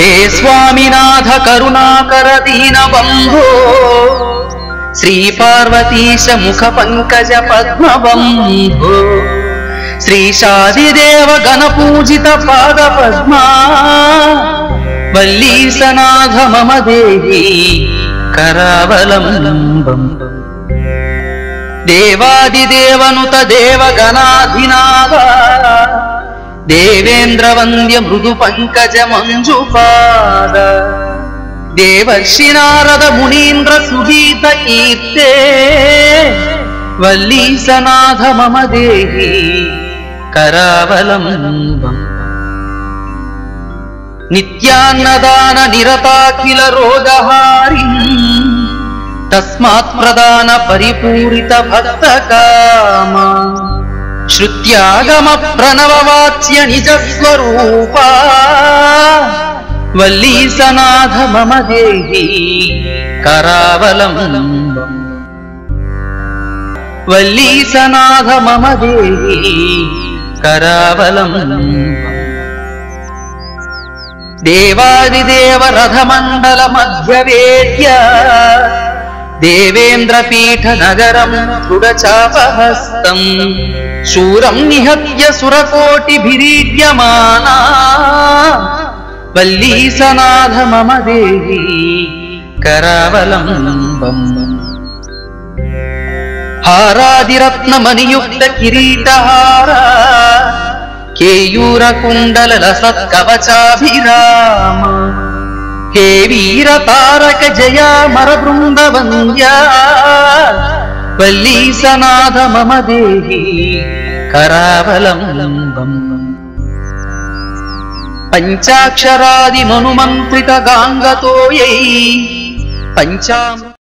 हे स्वामिनाथ करुणाकर दीनबन्धो श्री पार्वतीश मुख पंकज पद्मबन्धो श्रीशादिदेव गणपूजित पाद पद्मा वल्लीसनाथ मम देहि करावलम्बम् देवादिदेवनुत देवगणाधिनाथ देवेन्द्र वन्द्य मृदु पंकज मंजुपाद देवर्षि नारद मुनीन्द्र सुगीत कीर्ते वल्लीसनाथ मम देहि करावलम्बम् नित्यान्नदान निरताखिल रोगहारि तस्मात् प्रदान परिपूरित भक्त काम श्रुत्यागम प्रणववाच्य निज स्वरूपा वल्लीसनाथ मम देहि करावलम्बम् वल्लीसनाथ मम देहि करावलम्बम् देवादिदेव रथमण्डल मध्यवेद्य देवेन्द्रपीठ नगरं सुरचापहस्तम् शूरं निहत्य सुरकोटिभिरीड्यमाना वल्लीसनाथ मम देहि करावलम्बम् हारादिरत्नमणियुक्त किरीटहार केयूर कुंडल लसत्कवचाभिराम हे वीर तारक जया मरबृंद वन्द्या वल्लीसनाथ मम देहि करावलम्बम् पंचाक्षरादि मनुमंत्रित गांगतोयै पंचामृत